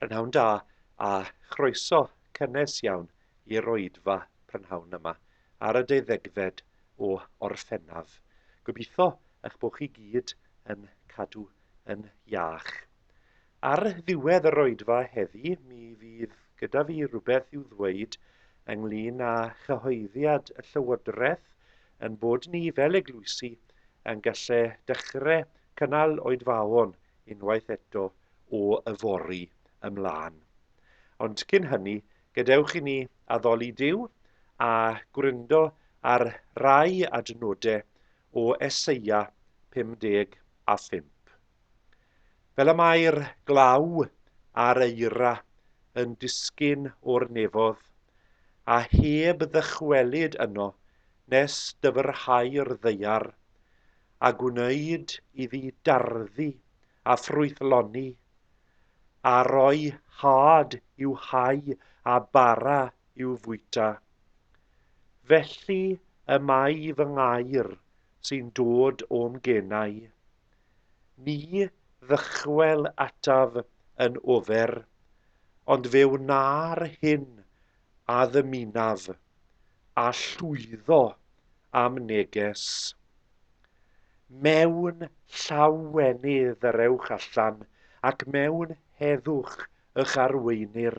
Prynhawn da a chroeso cynnes iawn i'r Oedfa prynhawn yma ar y 12fed o Orffennaf. Gobeithio eich bod chi gyd yn cadw yn iach. Ar ddiwedd yr Oedfa heddi, mi fydd gyda fi rhywbeth i'w ddweud ynglyn â chyhoeddiad y Llywodraeth yn bod ni fel eglwysi yn gallu dechrau cynnal oedfawon unwaith eto o yfori ymlaen. Ond cyn hynny, gadewch i ni addoli Duw a gwryndo ar rai adnodau o Eseia 55. Fel y mae'r glaw a'r eira yn disgyn o'r nefodd, a heb ddychwelyd yno nes dyfrhau'r ddaear, a gwneud iddi darddu a ffrwythloni, a roi had i'w hau a bara i'w fwyta. Felly y mae fy ngair sy'n dod o'm genau. Ni ddychwel ataf yn ofer, ond fe wna'r hyn a ddymunaf, a llwyddo am neges. Mewn llawenydd yr ewch allan, ac mewn heddwch eich arweinir.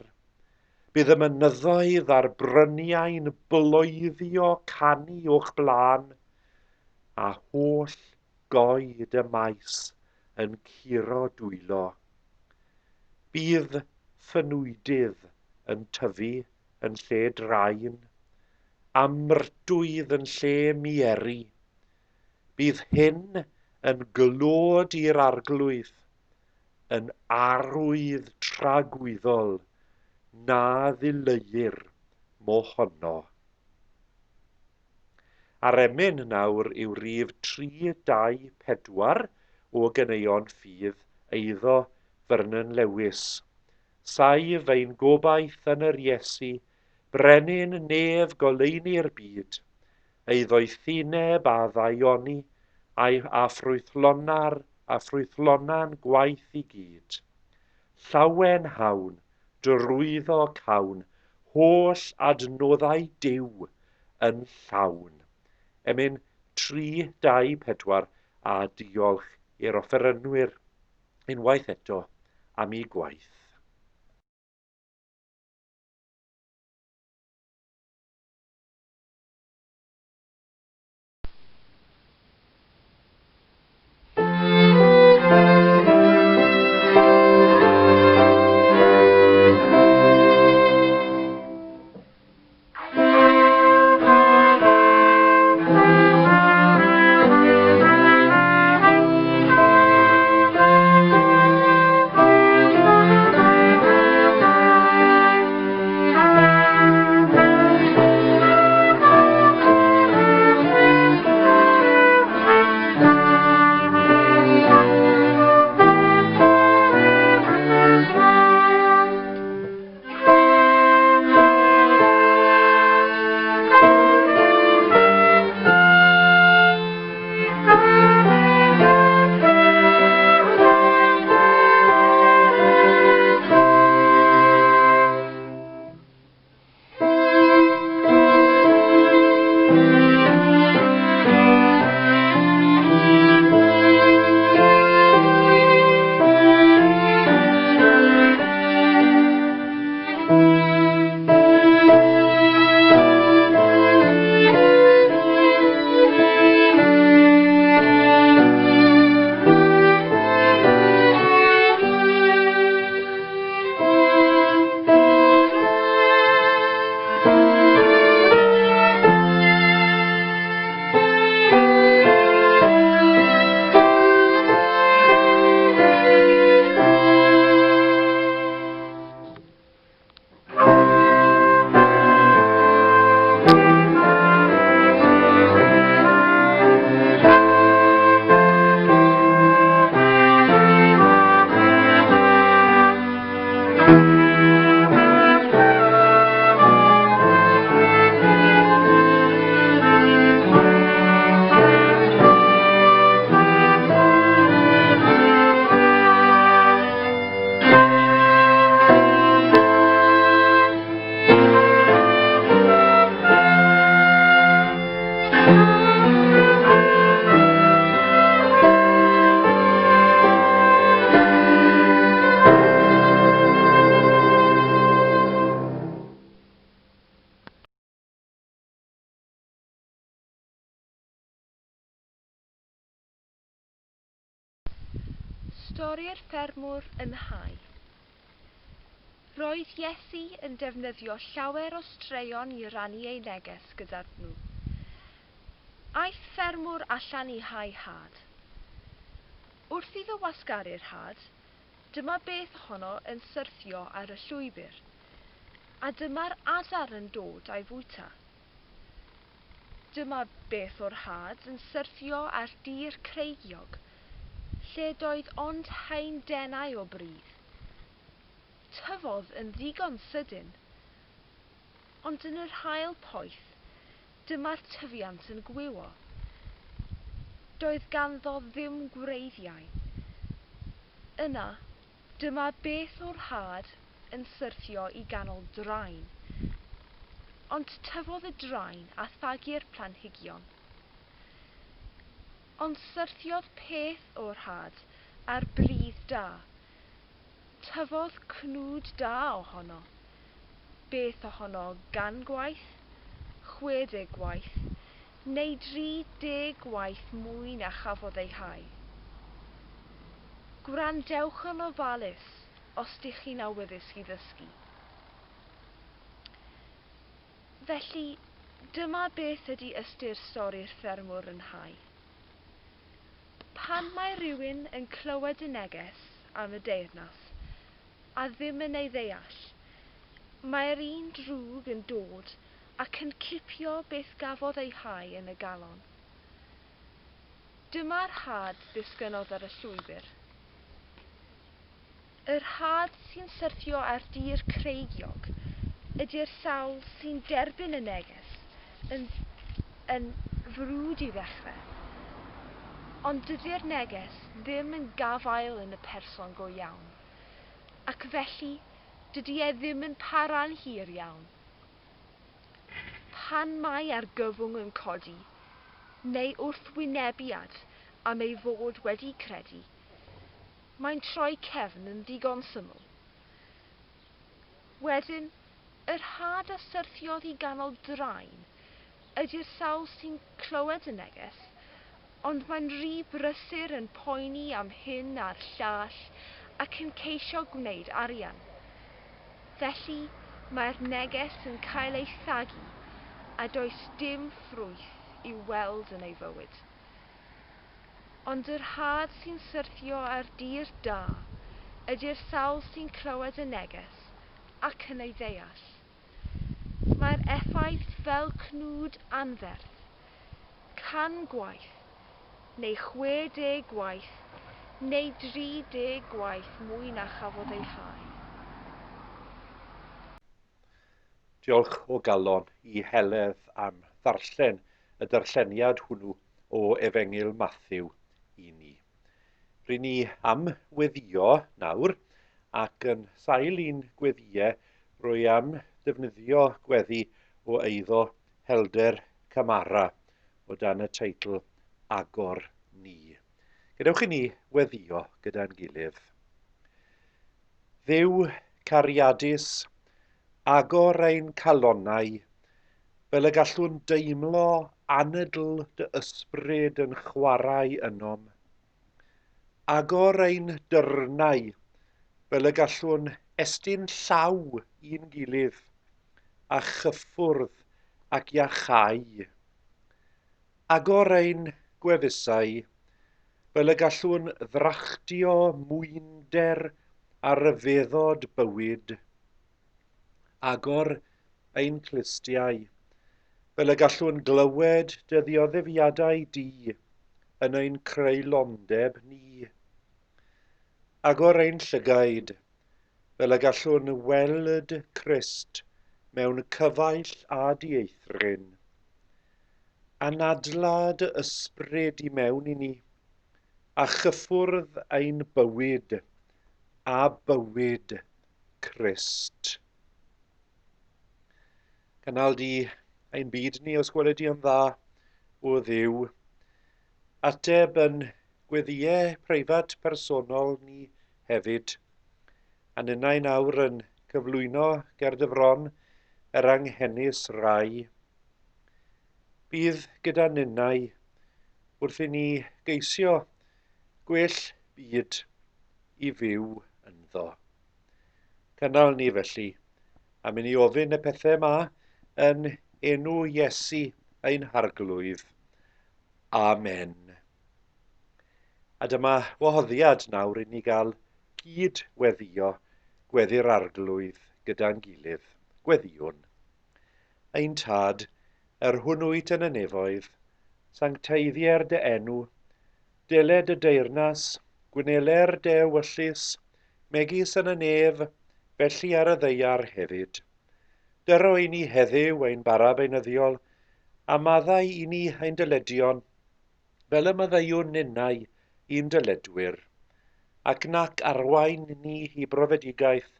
Bydd y mynyddoedd a'r bryniau'n bloeddio canu o'ch blaen, a holl goed y maes yn curo dwylo. Bydd ffynwydydd yn tyfu yn lle draen, a myrtwydd yn lle mieru. Bydd hyn yn glod i'r arglwydd, yn arwydd tragwyddol na ddileuir mohono. Ar Emyn nawr yw rhif 324 o ganeuon ffydd eiddo Vernon Lewis. Saif ein gobaith yn yr Iesu, brenin nef goleuni'r byd, eiddo'i thineb a ddaioni a ffrwythlona'n gwaith i gyd. Llawen hawn, drwyddo cawn, holl adnoddau Duw yn llawn. Emyn 324 a diolch i'r offerynwyr unwaith eto am ei gwaith. Stori'r ffermwr yn Hau. Roedd Iesu yn defnyddio llawer o straeon i rannu ei neges gyda'r nhw. Aeth ffermwr allan i hau had. Wrth iddo wasgaru'r had, dyma beth ohono yn syrthio ar y llwybr, a dyma'r adar yn dod a'i fwyta. Dyma beth o'r had yn syrthio ar dir creigiog, lle doedd ond haen denau o bridd. Tyfodd yn ddigon sydyn, ond yn yr haul poeth, dyma'r tyfiant yn gwywo. Doedd ganddo ddim gwreiddiau. Yna, dyma beth o'r had yn syrthio i ganol draen, ond tyfodd y draen a thagu'r planhigion. Ond syrthiodd peth o'r had ar bridd da. Tyfodd cnwd da ohono, beth ohono gan gwaith, 60 gwaith, neu 30 gwaith mwy na chafodd ei hau. Gwrandewch yn ofalus os dych chi'n awyddus i ddysgu. Felly, dyma beth ydy ystyr stori'r ffermwr yn Hau. Pan mae rhywun yn clywed y neges am y deyrnas, a ddim yn ei ddeall, mae'r un drwg yn dod ac yn cipio beth gafodd ei hau yn y galon. Dyma'r had ddisgynodd ar y llwybr. Yr had sy'n syrthio ar dir creigiog ydy'r sawl sy'n derbyn y neges yn frwd i ddechrau, ond dydy'r neges ddim yn gafael yn y person go iawn, ac felly dydy e ddim yn para'n hir iawn. Pan mae argyfwng yn codi, neu wrthwynebiad am ei fod wedi credu, mae'n troi cefn yn ddigon syml. Wedyn, yr had a syrthiodd i ganol draen ydy'r sawl sy'n clywed y neges, ond mae'n rhy brysur yn poeni am hyn a'r llall ac yn ceisio gwneud arian. Felly, mae'r neges yn cael ei thagu a does dim ffrwyth i'w weld yn ei fywyd. Ond yr had sy'n syrthio ar dir da ydy'r sawl sy'n clywed y neges ac yn ei ddeall. Mae'r effaith fel cnwd anferth, 100 gwaith, neu 60 gwaith, neu 30 gwaith mwy na chafodd ei hau. Diolch o galon i Heledd am ddarllen y darlleniad hwnnw o Efengyl Mathew i ni. Rydyn ni am weddio nawr, ac yn sail un gweddiau rwy am defnyddio gweddi o eiddo Helder Cymara o dan y teitl Agor Ni. Gadewch i ni weddio gyda'n gilydd. Dduw cariadus, agor ein calonnau, fel y gallwn deimlo anadl dy ysbryd yn chwarae ynom. Agor ein dyrnau, fel y gallwn estyn llaw i'n gilydd, a chyffwrdd ac iachau. Agor ein gwefusau, fel y gallwn ddrachtio mwynder ar y feddod bywyd. Agor ein clustiau, fel y gallwn glywed dy ddioddefiadau di yn ein creulondeb ni. Agor ein llygaid, fel y gallwn weld Crist mewn cyfaill a dieithryn. Anadlad ysbryd i mewn i ni, a chyffwrdd ein bywyd, a bywyd Crist. Cynnal di ein byd ni os gweled di yn dda o Dduw. Ateb yn gweddiau preifat personol ni hefyd. A nynau nawr yn cyflwyno ger dy fron yr anghennus rai. Bydd gyda nynau wrth i ni geisio gwell byd i fyw ynddo. Cynnal ni felly, a mynd i ofyn y pethau yma yn enw Iesu ein harglwydd. Amen. A dyma wahoddiad nawr i ni gael cydweddio gweddi'r arglwydd gyda'n gilydd. Gweddiwn. Ein tad, hwn wyt yn y nefoedd, sancteiddier dy enw, deled y deyrnas, gwyneler dy ewyllus, megis yn y nef, felly ar y ddeiar hefyd. Dyro i ni heddiw ein bara beunyddiol, a maddau i ni ein dyledion, fel y maddeiwn ninnau i'n dyledwyr, ac nac arwain ni i brofedigaeth,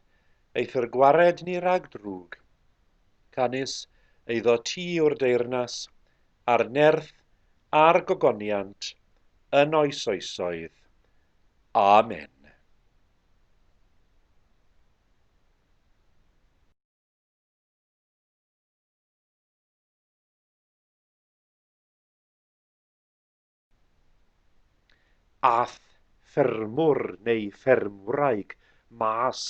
eith'r gwared ni rag drwg. Canis eiddo ti o'r deyrnas, a'r nerth a'r gogoniant, yn oesoedd. Amen. Ath ffermwr neu ffermwraig mas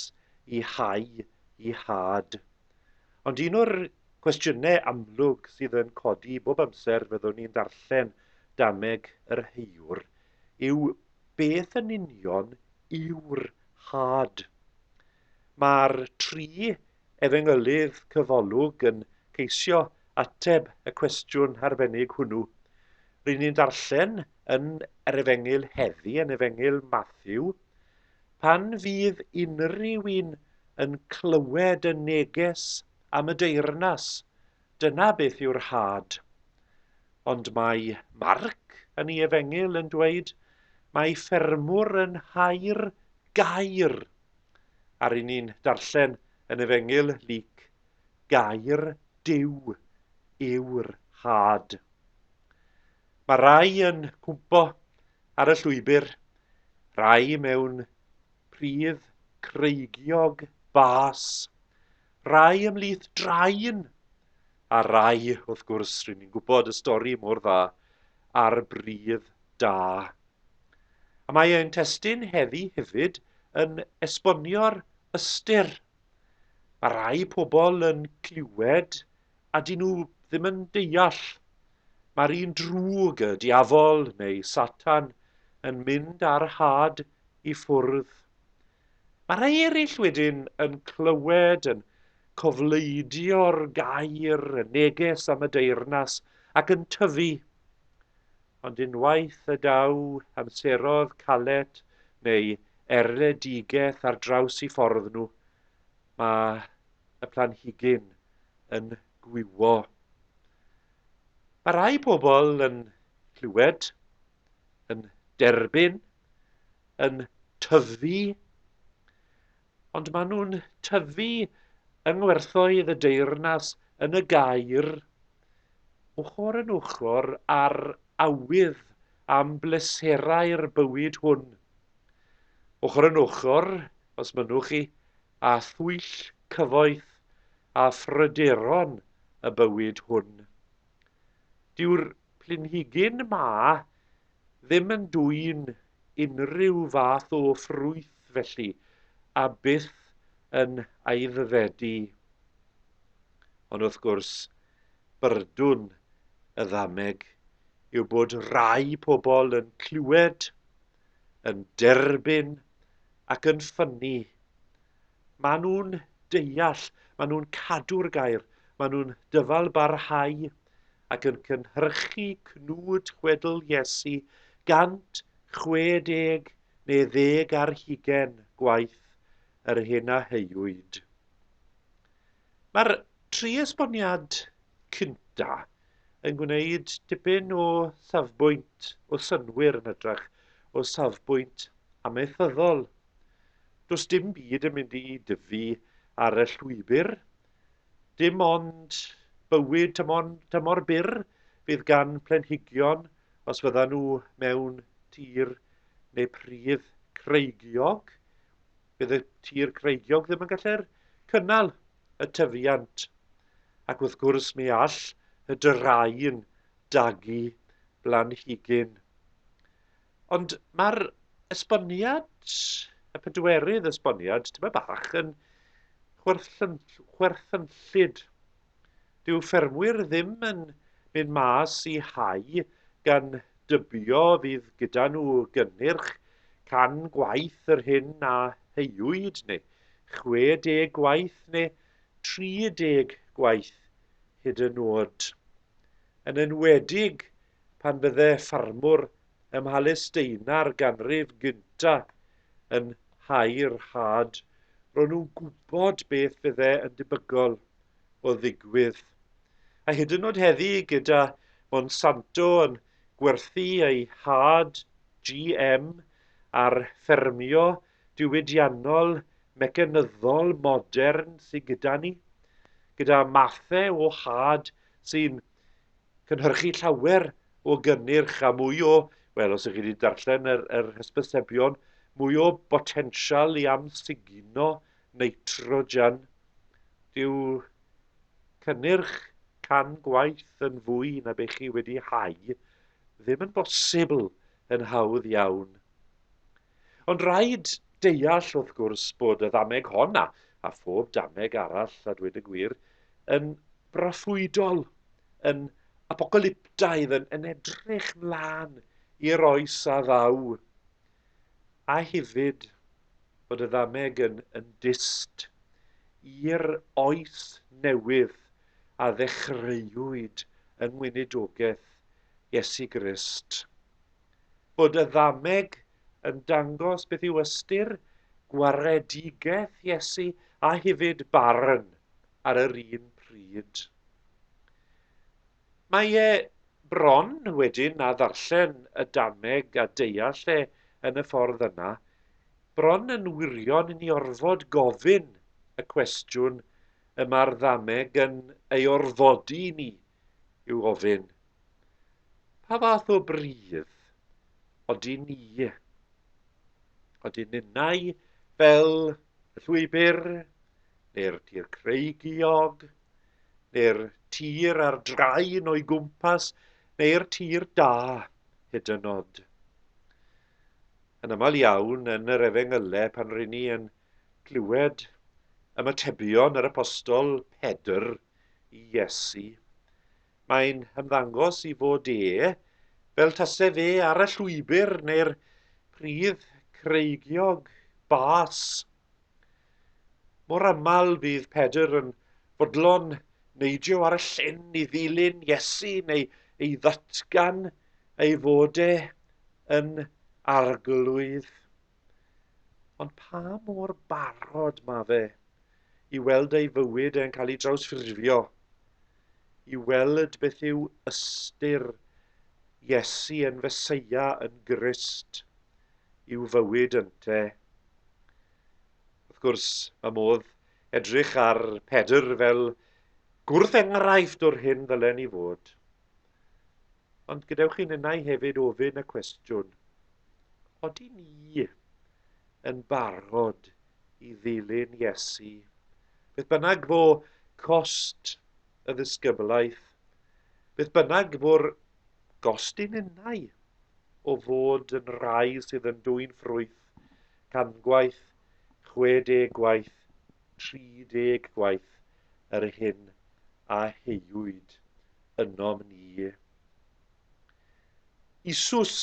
i hau i had. Ond un o'r cwestiynau amlwg sydd yn codi bob amser fyddwn ni'n darllen Dameg yr Heuwr yw beth yn union yw'r had. Mae'r tri efengylydd cyfolwg yn ceisio ateb y cwestiwn arbennig hwnnw. Rydyn ni'n darllen yn yr efengyl heddi, yn efengyl Mathew, pan fydd unrhyw un yn clywed y neges am y deyrnas, dyna beth yw'r had. Ond mae Marc yn ei efengyl yn dweud, mae ffermwr yn hau'r gair. A rydyn ni'n darllen yn efengyl Luc, gair Duw yw'r had. Mae rai yn cwmpo ar y llwybr, rai mewn pridd creigiog bas, rai ymhlith draen, a rai, wrth gwrs, rydyn ni'n gwybod y stori mor dda, ar bridd da. A mae ein testun heddi hefyd yn esbonio'r ystyr. Mae rai pobl yn clywed a dyn nhw ddim yn deall. Mae'r un drwg, y diafol neu Satan, yn mynd ar had i ffwrdd. Mae rhai eraill wedyn yn clywed, yn cofleidio'r gair, y neges am y deyrnas, ac yn tyfu. Ond unwaith y daw amserodd calet neu erledigaeth ar draws eu ffordd nhw, mae y planhigyn yn gwywo. Mae rai pobl yn clywed, yn derbyn, yn tyfu, ond maen nhw'n tyfu yng ngwerthoedd y deyrnas yn y gair, ochr yn ochr ar awydd am bleserau'r bywyd hwn. Ochr yn ochr, os mynnwch chi, a thwyll cyfoeth a phryderon y bywyd hwn. Dyw'r planhigyn ma ddim yn dwyn unrhyw fath o ffrwyth felly, a byth yn aeddfedu. Ond wrth gwrs, byrdwn y ddameg yw bod rai pobl yn clywed, yn derbyn ac yn ffynnu. Maen nhw'n deall, maen nhw'n cadw'r gair, maen nhw'n dyfalbarhau ac yn cynhyrchu cnwd chwedl Iesu 160 neu 10 gwaith yr hyn a heuwyd. Mae'r tri esboniad cynta yn gwneud dipyn o safbwynt, o synwyr yn hytrach, o safbwynt amaethyddol. Does dim byd yn mynd i dyfu ar y llwybr, dim ond bywyd tymor byr fydd gan planhigion os fyddan nhw mewn tir neu pridd creigiog. Bydd y tir creigiog ddim yn gallu cynnal y tyfiant. Ac wrth gwrs mi all y draen dagu blanhigyn. Ond mae'r esboniad Y pedwerydd esboniad, tyma bach, yn chwerthynllyd. Dyw ffermwyr ddim yn mynd mas i hau gan dybio fydd gyda nhw gynnyrch 100 gwaith yr hyn a heuwyd, neu 60 gwaith, neu 30 gwaith hyd yn oed. Yn enwedig pan bydde ffarmwr ym Mhalesteina'r ganrif gyntaf yn hau'r had, ro'n nhw'n gwybod beth bydde yn debygol o ddigwydd. A hyd yn oed heddi gyda Monsanto yn gwerthu ei had GM ar ffermio diwydiannol mecanyddol modern sydd gyda ni, gyda mathau o had sy'n cynhyrchu llawer o gynnyrch a mwy o, wel, os ydych chi wedi darllen yr hysbysebion, mwy o botensial i amsugno nitrogen. Dyw cynnyrch 100 gwaith yn fwy na beth chi wedi hau ddim yn bosibl yn hawdd iawn. Ond rhaid deall wrth gwrs bod y ddameg hon a phob dameg arall, a dweud y gwir, yn broffwydol, yn apocalyptaidd, yn edrych mlaen i'r oes a ddaw. A hefyd bod y ddameg yn dyst i'r oes newydd a ddechreuwyd yng ngweinidogaeth Iesu Grist. Bod y ddameg yn dangos beth yw ystyr gwaredigaeth Iesu a hefyd barn ar yr un pryd. Mae bron wedyn a ddarllen y dameg a deall yn y ffordd yna, bron yn wirion i ni orfod gofyn y cwestiwn y mae'r ddameg yn ei orfodi ni i'w ofyn. Pa fath o brydd oeddi ni? Oeddi ninnau fel y llwybr, neu'r tir creigiog, neu'r tir ar draen o'i gwmpas, neu'r tir da hyd yn oed. Yn aml iawn yn yr Efengylau pan rydyn ni yn clywed ymatebion yr apostol Pedr i Iesu, mae'n ymddangos i fod fel tasau fe ar y llwybr neu'r pridd creigiog bas. Mor aml bydd Pedr yn fodlon neidio ar y llyn i ddilyn Iesu neu ei ddatgan ei fod yn arglwydd. Ond pa mor barod mae fe i weld ei fywyd yn cael ei drawsffurfio, i weld beth yw ystyr Iesu yn Eseia yn Grist, i'w fywyd ynte. Wrth gwrs, mae modd edrych ar Pedr fel gwrth enghraifft o'r hyn ddylen ni fod. Ond gadewch chi ninnau hefyd ofyn y cwestiwn, oeddi ni yn barod i ddilyn Iesu? Beth bynnag fo cost y ddisgyblaeth, beth bynnag fo'r gost i ninnau o fod yn rai sydd yn dwyn ffrwyth 100 gwaith, 60 gwaith, 30 gwaith yr hyn a heuwyd ynom ni. Isws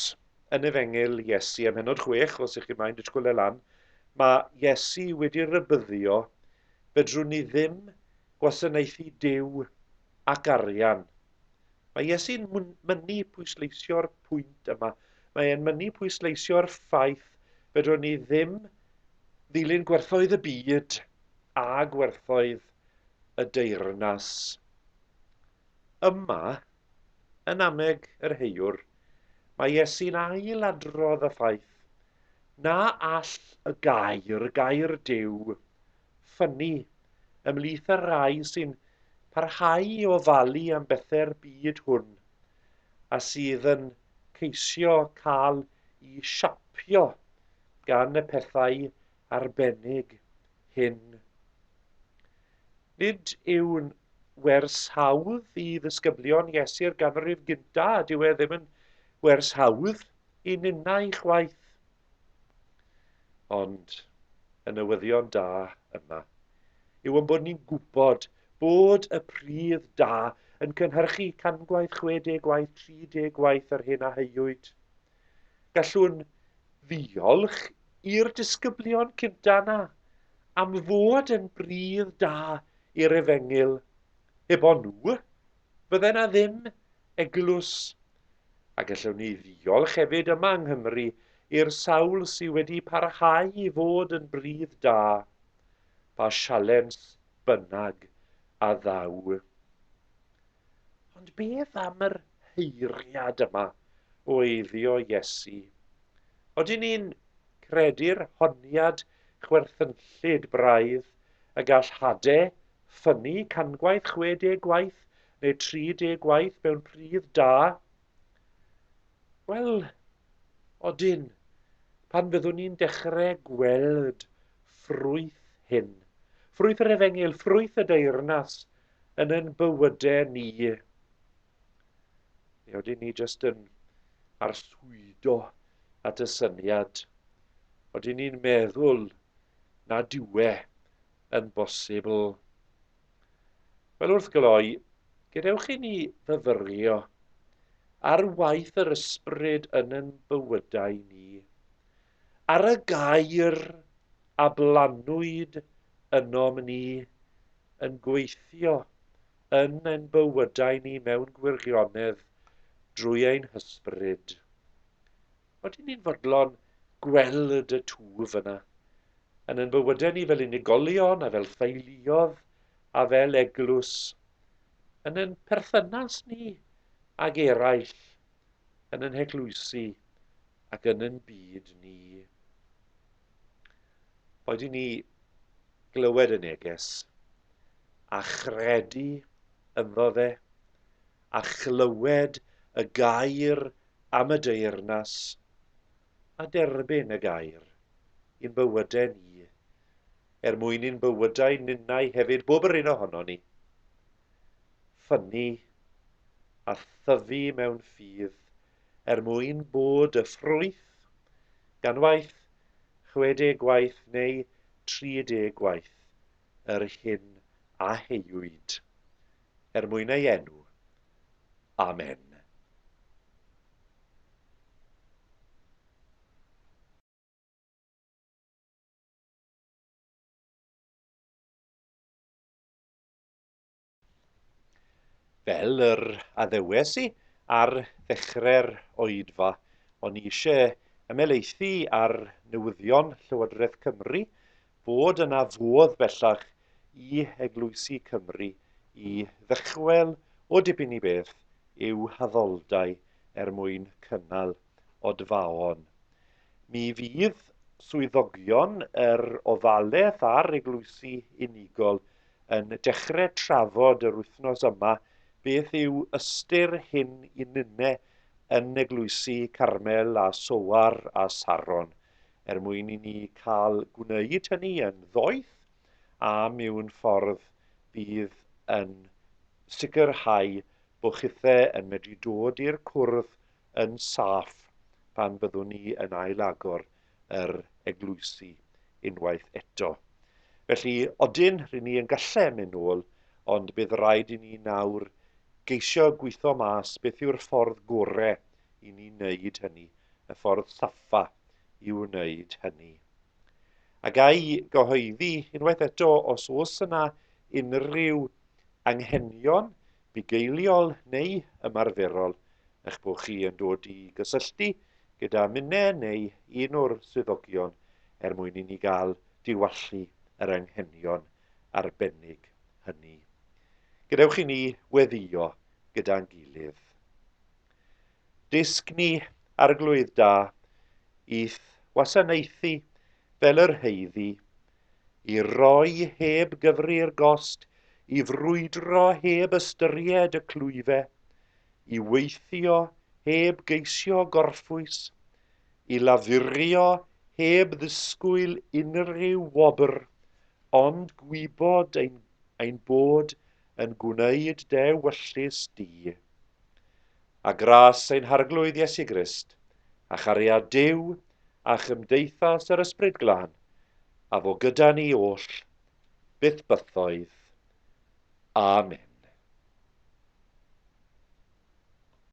yn Efengyl Iesu ym mhennod 6, os ych chi'n maen disgwyl lan, mae Iesu wedi rybyddio fedrwn ni ddim gwasanaethu Duw ac arian. Mae Iesu'n mynnu pwysleisio'r pwynt yma. Mae'n mynnu pwysleisio'r ffaith fedrwn ni ddim ddilyn gwerthoedd y byd a gwerthoedd y deyrnas. Yma, yn Dameg yr Heuwr, mae Iesu'n ailadrodd y ffaith na all y gair Duw, ffynnu ymhlith y rai sy'n parhau i ofalu am bethau'r byd hwn a sydd yn ceisio cael i siapio gan y pethau arbennig hyn. Nid yw'n wers hawdd i ddisgyblion Iesu'r ganrif gyntaf, dyw e ddim yn wers hawdd i ninnau chwaith. Ond y newyddion da yma yw yn bod ni'n gwybod bod y pridd da yn cynhyrchu 100 gwaith, 60 gwaith, 30 gwaith yr hyn a heuwyd. Gallwn ddiolch i'r disgyblion cynta yna am fod yn bridd da i'r Efengyl. Heb ond nhw, fydde na ddim eglwys. A gallwn ni ddiolch hefyd yma yng Nghymru i'r sawl sydd wedi parhau i fod yn bridd da, pa sialens bynnag a ddaw. Ond beth am yr heiriad yma o eiddio Iesu? Odyn ni'n credu'r honiad chwerthynllyd braidd y gall hadau ffynnu 100 gwaith, 60 gwaith neu 30 gwaith mewn pridd da? Wel, odyn, pan fyddwn ni'n dechrau gweld ffrwyth hyn, ffrwyth yr Efengyl, ffrwyth y deyrnas yn ein bywydau ni. Neu odyn ni jyst yn arswydo at y syniad. Odyn ni'n meddwl na diwe yn bosibl. Wel, wrth gloi, gadewch i ni ddyfyrio ar waith yr ysbryd yn ein bywydau ni, ar y gair a blanwyd ynom ni yn gweithio yn ein bywydau ni mewn gwirionedd drwy ein hysbryd. Odyn ni'n fodlon gweld y twf yna yn ein bywydau ni fel unigolion a fel theuluodd a fel eglwys, yn ein perthynas ni ag eraill, yn ein heglwysi ac yn ein byd ni. Oedden ni glywed y neges a chredu ynddo fe a chlywed y gair am y deyrnas a derbyn y gair i'n bywydau ni, mwyn i'n bywydau ninnau hefyd bob yr un ohono ni ffynnu a thyfu mewn ffydd mwyn bod y ffrwyth gan waith 60 gwaith neu 30 gwaith yr hyn a heuwyd mwyn ei enw. Amen. Fel yr addewes i ar ddechrau'r Oedfa, o'n i eisiau ymhelaethu ar newyddion Llywodraeth Cymru bod yna fodd bellach i Eglwysi Cymru i ddychwel o dipyn i beth i'w haddoldau mwyn cynnal odfaon. Mi fydd swyddogion yr ofalaeth a'r Eglwysi Unigol yn dechrau trafod yr wythnos yma beth yw ystyr hyn uninau yn Eglwysi Carmel a Sowar a Saron, mwyn i ni cael gwneud hynny yn ddoeth a mewn ffordd bydd yn sicrhau bod chithau yn medru dod i'r cwrdd yn saff pan byddwn ni yn ailagor yr eglwysi unwaith eto. Felly, odyn rydyn ni yn gallu mynd nôl, ond bydd rhaid i ni nawr geisio gweithio mas beth yw'r ffordd gorau i ni wneud hynny, y ffordd saffa i wneud hynny. A gai gyhoeddi unwaith eto os oes yna unrhyw anghenion bugeiliol neu ymarferol eich bod chi yn dod i gysylltu gyda minnau neu un o'r swyddogion mwyn i ni gael diwallu yr anghenion arbennig hynny. Gadewch i ni weddio gyda'n gilydd. Disg ni arglwydd da, i'th wasanaethu fel yr heiddi, i roi heb gyfri'r gost, i frwydro heb ystyried y clwyfau, i weithio heb geisio gorffwys, i lafurio heb ddisgwyl unrhyw wobr, ond gwybod ein bod yn gwneud de wyllus di. A gras ein harglwydd Iesu Grist, a chariad Duw, a chymdeithas yr ysbryd glân, a fo gyda ni oll, byth bythoedd. Amen.